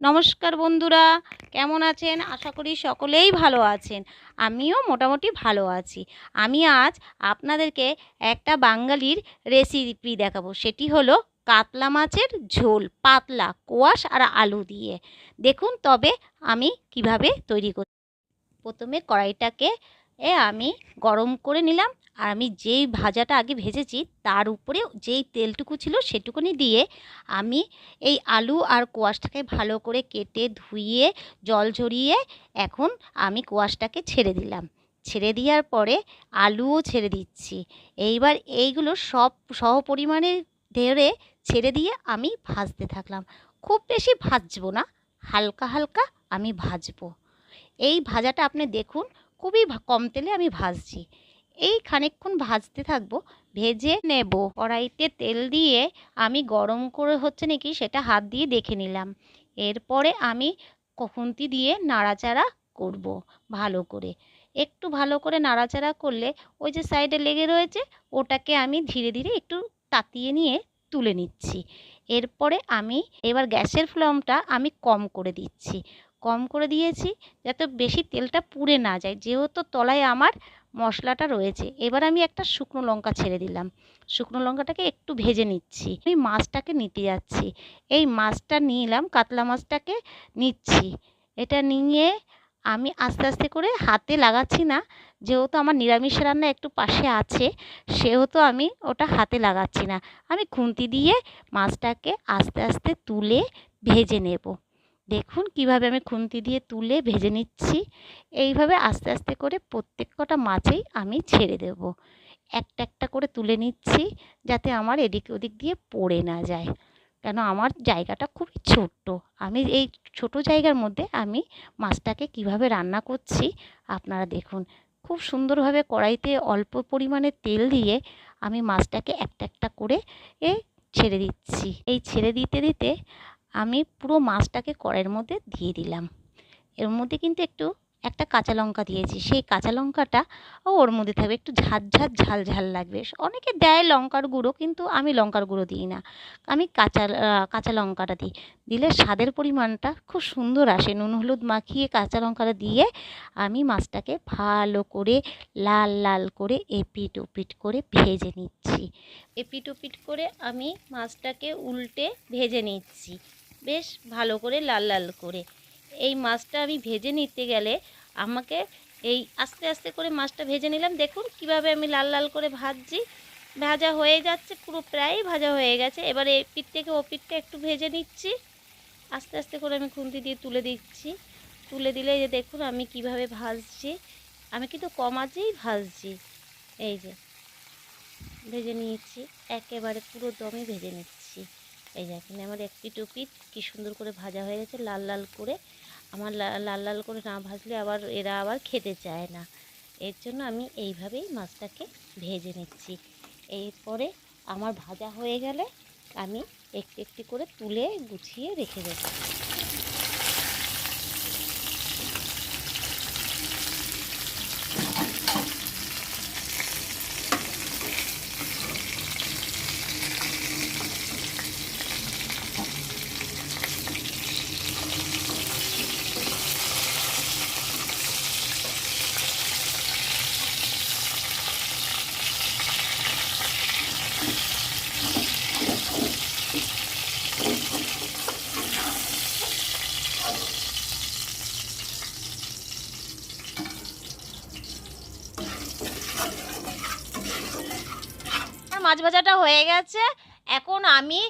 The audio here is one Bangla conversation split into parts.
নমস্কার বন্ধুরা, কেমন আছেন? আশা করি সকলেই ভালো আছেন। আমিও মোটামুটি ভালো আছি। আমি আজ আপনাদেরকে একটা বাঙালির রেসিপি দেখাবো। সেটি হলো কাতলা মাছের ঝোল, পাতলা কোয়াশ আর আলু দিয়ে। দেখুন তবে আমি কিভাবে তৈরি করি। প্রথমে কড়াইটাকে আমি গরম করে নিলাম। আর আমি যেই ভাজাটা আগে ভেজেছি তার উপরে যেই তেলটুকু ছিল সেটুকুনি দিয়ে আমি এই আলু আর কোয়াশটাকে ভালো করে কেটে ধুয়ে জল ঝরিয়ে এখন আমি কোয়াশটাকে ছেড়ে দিলাম। ছেড়ে দেওয়ার পরে আলুও ছেড়ে দিচ্ছি। এইবার এইগুলো সব সহপরিমাণে ধরে ছেড়ে দিয়ে আমি ভাজতে থাকলাম। খুব বেশি ভাজবো না, হালকা হালকা আমি ভাজবো। এই ভাজাটা আপনি দেখুন, খুবই কম তেলে আমি ভাজছি। এই খানিকক্ষণ ভাজতে থাকবো, ভেজে নেব। কড়াইতে তেল দিয়ে আমি গরম করে হচ্ছে নাকি সেটা হাত দিয়ে দেখে নিলাম। এরপরে আমি খুন্তি দিয়ে নাড়াচাড়া করব ভালো করে। একটু ভালো করে নাড়াচাড়া করলে ওই যে সাইডে লেগে রয়েছে ওটাকে আমি ধীরে ধীরে একটু তাতিয়ে নিয়ে তুলে নিচ্ছি। এরপরে আমি এবার গ্যাসের ফ্লেমটা আমি কম করে দিচ্ছি। কম করে দিয়েছি যাতে বেশি তেলটা পুড়ে না যায়, যেহেতু তলায় আমার মশলাটা রয়েছে। এবার আমি একটা শুকনো লঙ্কা ছেড়ে দিলাম। শুকনো লঙ্কাটাকে একটু ভেজে নিচ্ছি। আমি মাছটাকে নিতে যাচ্ছি। এই মাছটা নিলাম, কাতলা মাছটাকে নিচ্ছি। এটা নিয়ে আমি আস্তে আস্তে করে হাতে লাগাচ্ছি না, যেহেতু আমার নিরামিষ রান্না একটু পাশে আছে, সেহেতু আমি ওটা হাতে লাগাচ্ছি না। আমি খুন্তি দিয়ে মাছটাকে আস্তে আস্তে তুলে ভেজে নেব। দেখুন কিভাবে আমি খুন্তি দিয়ে তুলে ভেজে নিচ্ছি। এইভাবে আস্তে আস্তে করে প্রত্যেক কটা মাছেই আমি ছেড়ে দেব। একটা একটা করে তুলে নিচ্ছি যাতে আমার এদিক ওদিক দিয়ে পড়ে না যায়, কেন আমার জায়গাটা খুবই ছোট্ট। আমি এই ছোট জায়গার মধ্যে আমি মাছটাকে কিভাবে রান্না করছি আপনারা দেখুন। খুব সুন্দরভাবে কড়াইতে অল্প পরিমাণে তেল দিয়ে আমি মাছটাকে একটা একটা করে ছেড়ে দিচ্ছি। এই ছেড়ে দিতে দিতে আমি পুরো মাছটাকে কড়াইয়ের মধ্যে দিয়ে দিলাম। এর মধ্যে কিন্তু একটা কাঁচা লঙ্কা দিয়েছি। সেই কাঁচা লঙ্কাটা ওর মধ্যে থাকবে, একটু ঝাঁঝ ঝাঁঝ ঝাল ঝাল লাগবে। অনেকে দেয় লঙ্কার গুঁড়ো, কিন্তু আমি লঙ্কার গুঁড়ো দিই না। আমি কাঁচা লঙ্কাটা দিই। দিলে স্বাদের পরিমাণটা খুব সুন্দর আসে। নুন হলুদ মাখিয়ে কাঁচা লঙ্কাটা দিয়ে আমি মাছটাকে ভালো করে লাল লাল করে এপিট ওপিট করে ভেজে নিচ্ছি। এপিট ওপিট করে আমি মাছটাকে উল্টে ভেজে নিচ্ছি বেশ ভালো করে লাল লাল করে। এই মাছটা আমি ভেজে নিতে গেলে আমাকে এই আস্তে আস্তে করে মাছটা ভেজে নিলাম। দেখুন কিভাবে আমি লাল লাল করে ভাজছি। ভাজা হয়ে যাচ্ছে, পুরো প্রায় ভাজা হয়ে গেছে। এবারে এই পিঠ থেকে ও পিঠটা একটু ভেজে নিচ্ছি। আস্তে আস্তে করে আমি খুন্তি দিয়ে তুলে দিচ্ছি। তুলে দিলে যে দেখুন আমি কিভাবে ভাজছি। আমি কিন্তু কম আঁচেই ভাজছি। এই যে ভেজে নিয়েছি, একেবারে পুরো দমে ভেজে নিচ্ছি। এই যে এখানে আমার এক পিঠ ও পিঠ কী সুন্দর করে ভাজা হয়ে গেছে লাল লাল করে। আমার লাল লাল করে না ভাজলে আবার এরা আবার খেতে চায় না। এর জন্য আমি এইভাবেই মাছটাকে ভেজে নিচ্ছি। এরপরে আমার ভাজা হয়ে গেলে আমি একটু একটু করে তুলে গুছিয়ে রেখে দেব। মাছ ভাজাটা হয়ে গেছে। এখন আমি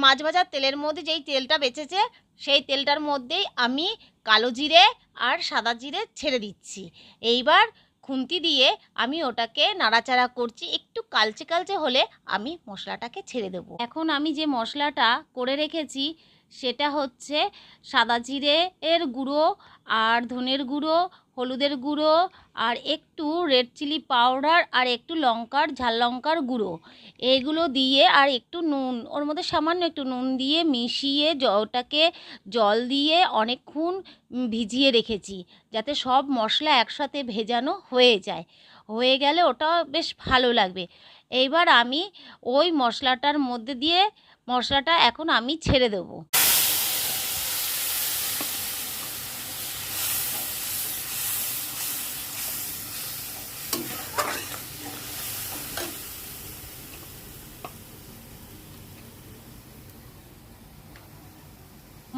মাছ ভাজার তেলের মধ্যে যেই তেলটা বেঁচেছে সেই তেলটার মধ্যেই আমি কালো জিরে আর সাদা জিরে ছেড়ে দিচ্ছি। এইবার খুন্তি দিয়ে আমি ওটাকে নাড়াচাড়া করছি। একটু কালচে কালচে হলে আমি মশলাটাকে ছেড়ে দেবো। এখন আমি যে মশলাটা করে রেখেছি সেটা হচ্ছে সাদা জিরে এর গুঁড়ো আর ধনের গুঁড়ো, হলুদের গুঁড়ো আর একটু রেড চিলি পাউডার আর একটু ঝাল লঙ্কার গুঁড়ো, এগুলো দিয়ে আর একটু নুন, ওর মধ্যে সামান্য একটু নুন দিয়ে মিশিয়ে ওটাকে জল দিয়ে অনেকক্ষণ ভিজিয়ে রেখেছি, যাতে সব মশলা একসাথে ভেজানো হয়ে যায়। হয়ে গেলে ওটা বেশ ভালো লাগবে। এইবার আমি ওই মশলাটার মধ্যে দিয়ে মশলাটা এখন আমি ছেড়ে দেবো।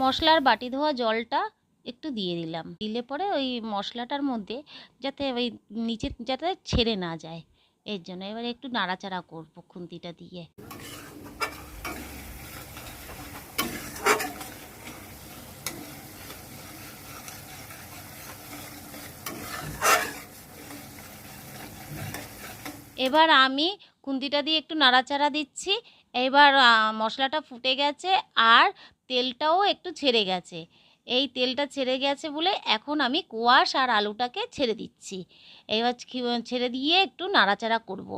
মশলার বাটি ধোয়া জলটা একটু দিয়ে দিলাম, দিলে পরে ওই মশলাটার মধ্যে যাতে ওই নিচে যাতে ছেড়ে না যায়, এর জন্য এবারে একটু নাড়াচাড়া করবো খুন্তিটা দিয়ে। এবার আমি খুন্তিটা দিয়ে একটু নাড়াচাড়া দিচ্ছি। এবার মশলাটা ফুটে গেছে আর তেলটাও একটু ছেড়ে গেছে। এই তেলটা ছেড়ে গেছে বলে এখন আমি কোয়াশ আর আলুটাকে ছেড়ে দিচ্ছি। এবার ছেড়ে দিয়ে একটু নাড়াচাড়া করব।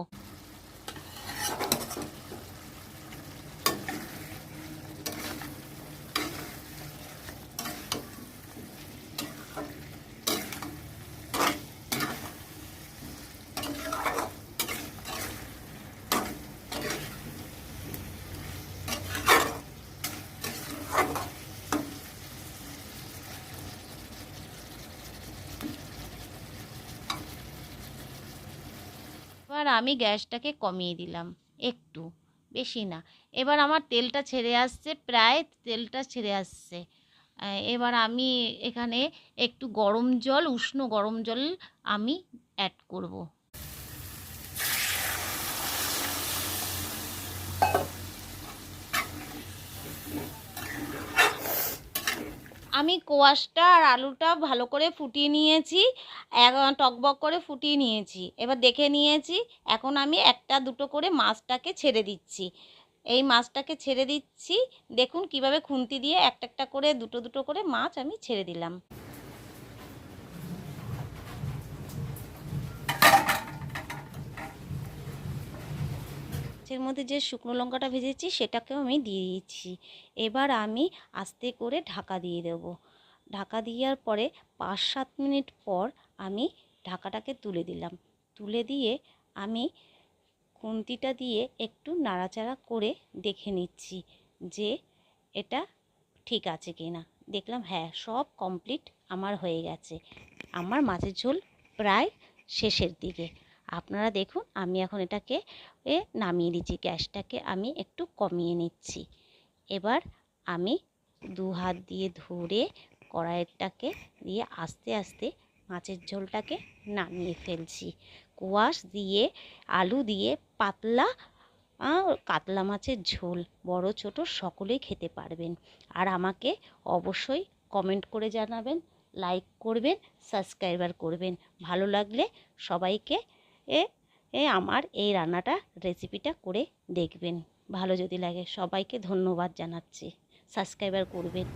এবার আমি গ্যাসটাকে কমিয়ে দিলাম একটু, বেশি না। এবার আমার তেলটা ছেড়ে আসছে, প্রায় তেলটা ছেড়ে আসছে। এবার আমি এখানে একটু গরম জল, উষ্ণ গরম জল আমি অ্যাড করব। আমি কোয়াশটা আর আলুটা ভালো করে ফুটিয়ে নিয়েছি, টকবক করে ফুটিয়ে নিয়েছি। এবার দেখে নিয়েছি। এখন আমি একটা দুটো করে মাছটাকে ছেড়ে দিচ্ছি। এই মাছটাকে ছেড়ে দিচ্ছি, দেখুন কিভাবে খুন্তি দিয়ে একটা একটা করে দুটো দুটো করে মাছ আমি ছেড়ে দিলাম। মাছের মধ্যে যে শুকনো লঙ্কাটা ভেজেছি সেটাকেও আমি দিয়ে দিচ্ছি। এবার আমি আস্তে করে ঢাকা দিয়ে দেবো। ঢাকা দেওয়ার পরে 5-7 মিনিট পর আমি ঢাকাটাকে তুলে দিলাম। তুলে দিয়ে আমি খুন্তিটা দিয়ে একটু নাড়াচাড়া করে দেখে নিচ্ছি যে এটা ঠিক আছে কি না। দেখলাম হ্যাঁ, সব কমপ্লিট আমার হয়ে গেছে। আমার মাছের ঝোল প্রায় শেষের দিকে। আপনারা দেখুন, আমি এখন এটাকে নামিয়ে দিচ্ছি। গ্যাসটাকে আমি একটু কমিয়ে নিচ্ছি। এবার আমি দু হাত দিয়ে ধরে কড়াইটাকে দিয়ে আস্তে আস্তে মাছের ঝোলটাকে নামিয়ে ফেলছি। কোয়াশ দিয়ে আলু দিয়ে পাতলা কাতলা মাছের ঝোল, বড় ছোট সকলেই খেতে পারবেন। আর আমাকে অবশ্যই কমেন্ট করে জানাবেন, লাইক করবেন, সাবস্ক্রাইবার করবেন। ভালো লাগলে সবাইকে আমার এই রান্নাটা রেসিপিটা করে দেখবেন। ভালো যদি লাগে সবাইকে ধন্যবাদ জানাচ্ছি। সাবস্ক্রাইবার করবেন।